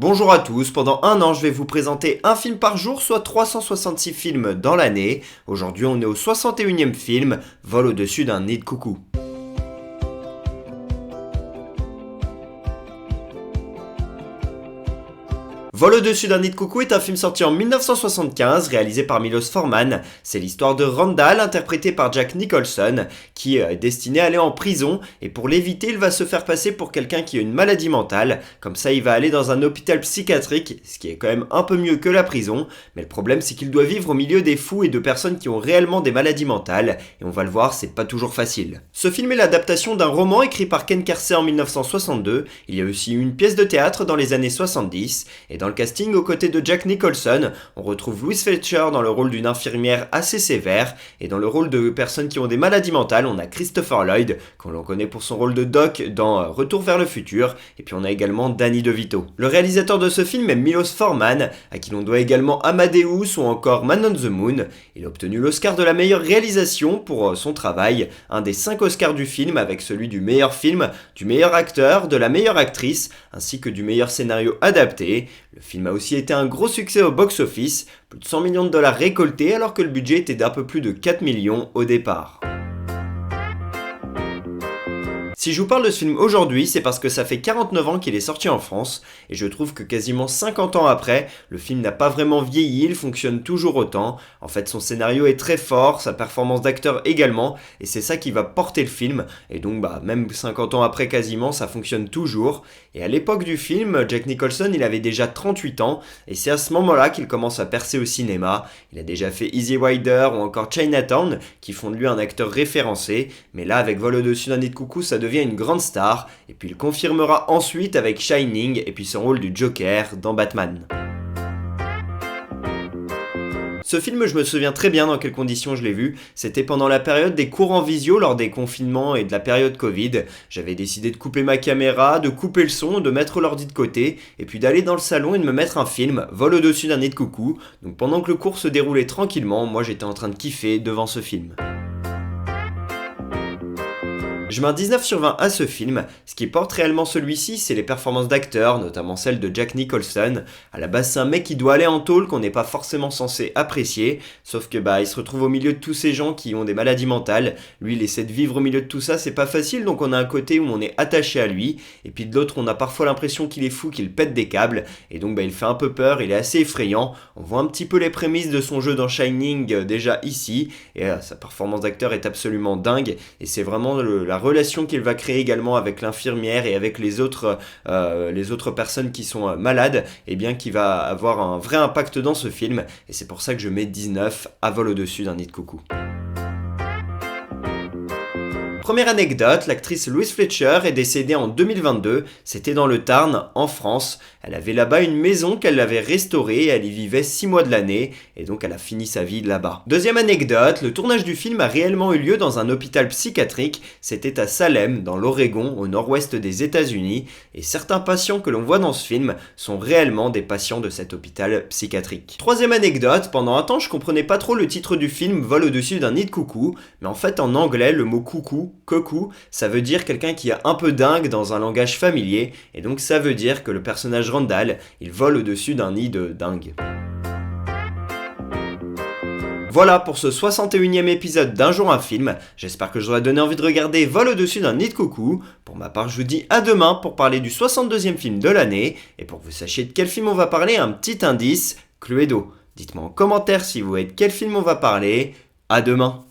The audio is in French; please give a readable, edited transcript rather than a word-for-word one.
Bonjour à tous, pendant un an je vais vous présenter un film par jour, soit 366 films dans l'année. Aujourd'hui on est au 61e film, Vol au-dessus d'un nid de coucou. Vol au-dessus d'un nid de coucou est un film sorti en 1975, réalisé par Milos Forman. C'est l'histoire de Randall, interprété par Jack Nicholson, qui est destiné à aller en prison, et pour l'éviter, il va se faire passer pour quelqu'un qui a une maladie mentale. Comme ça, il va aller dans un hôpital psychiatrique, ce qui est quand même un peu mieux que la prison, mais le problème c'est qu'il doit vivre au milieu des fous et de personnes qui ont réellement des maladies mentales, et on va le voir, c'est pas toujours facile. Ce film est l'adaptation d'un roman écrit par Ken Kesey en 1962, il y a aussi eu une pièce de théâtre dans les années 70, et dans le casting, aux côtés de Jack Nicholson, on retrouve Louise Fletcher dans le rôle d'une infirmière assez sévère, et dans le rôle de personnes qui ont des maladies mentales, on a Christopher Lloyd, qu'on l'on connaît pour son rôle de Doc dans Retour vers le futur, et puis on a également Danny DeVito. Le réalisateur de ce film est Milos Forman, à qui l'on doit également Amadeus ou encore Man on the Moon. Il a obtenu l'Oscar de la meilleure réalisation pour son travail, un des 5 Oscars du film avec celui du meilleur film, du meilleur acteur, de la meilleure actrice, ainsi que du meilleur scénario adapté. Le film a aussi été un gros succès au box-office, plus de 100 millions de dollars récoltés alors que le budget était d'un peu plus de 4 millions au départ. Si je vous parle de ce film aujourd'hui, c'est parce que ça fait 49 ans qu'il est sorti en France, et je trouve que quasiment 50 ans après, le film n'a pas vraiment vieilli, il fonctionne toujours autant. En fait, son scénario est très fort, sa performance d'acteur également, et c'est ça qui va porter le film, et donc même 50 ans après quasiment, ça fonctionne toujours. Et à l'époque du film, Jack Nicholson, il avait déjà 38 ans, et c'est à ce moment-là qu'il commence à percer au cinéma. Il a déjà fait Easy Rider ou encore Chinatown, qui font de lui un acteur référencé, mais là, avec Vol au-dessus d'un nid de coucou, ça devient une grande star, et puis il confirmera ensuite avec Shining et puis son rôle du Joker dans Batman. Ce film, je me souviens très bien dans quelles conditions je l'ai vu. C'était pendant la période des cours en visio lors des confinements et de la période Covid. J'avais décidé de couper ma caméra, de couper le son, de mettre l'ordi de côté, et puis d'aller dans le salon et de me mettre un film, Vol au-dessus d'un nid de coucou. Donc pendant que le cours se déroulait tranquillement, moi j'étais en train de kiffer devant ce film. Je mets un 19 sur 20 à ce film. Ce qui porte réellement celui-ci, c'est les performances d'acteurs, notamment celles de Jack Nicholson. À la base, c'est un mec qui doit aller en tôle qu'on n'est pas forcément censé apprécier, sauf que il se retrouve au milieu de tous ces gens qui ont des maladies mentales. Lui, il essaie de vivre au milieu de tout ça, c'est pas facile, donc on a un côté où on est attaché à lui, et puis de l'autre, on a parfois l'impression qu'il est fou, qu'il pète des câbles, et donc il fait un peu peur, il est assez effrayant. On voit un petit peu les prémices de son jeu dans Shining déjà ici, et sa performance d'acteur est absolument dingue, et c'est vraiment la relation qu'il va créer également avec l'infirmière et avec les autres personnes qui sont malades, et bien qui va avoir un vrai impact dans ce film, et c'est pour ça que je mets 19 à Vol au-dessus d'un nid de coucou. Première anecdote, l'actrice Louise Fletcher est décédée en 2022, c'était dans le Tarn, en France. Elle avait là-bas une maison qu'elle avait restaurée et elle y vivait 6 mois de l'année, et donc elle a fini sa vie là-bas. Deuxième anecdote, le tournage du film a réellement eu lieu dans un hôpital psychiatrique, c'était à Salem, dans l'Oregon, au nord-ouest des États-Unis, et certains patients que l'on voit dans ce film sont réellement des patients de cet hôpital psychiatrique. Troisième anecdote, pendant un temps je comprenais pas trop le titre du film Vol au-dessus d'un nid de coucou, mais en fait en anglais le mot coucou, Koku, ça veut dire quelqu'un qui est un peu dingue dans un langage familier, et donc ça veut dire que le personnage Randall, il vole au-dessus d'un nid de dingue. Voilà pour ce 61e épisode d'Un jour un film, j'espère que je vous aurai donné envie de regarder Vol au-dessus d'un nid de coucou. Pour ma part, je vous dis à demain pour parler du 62e film de l'année, et pour que vous sachiez de quel film on va parler, un petit indice, Cluedo. Dites-moi en commentaire si vous voyez de quel film on va parler, à demain.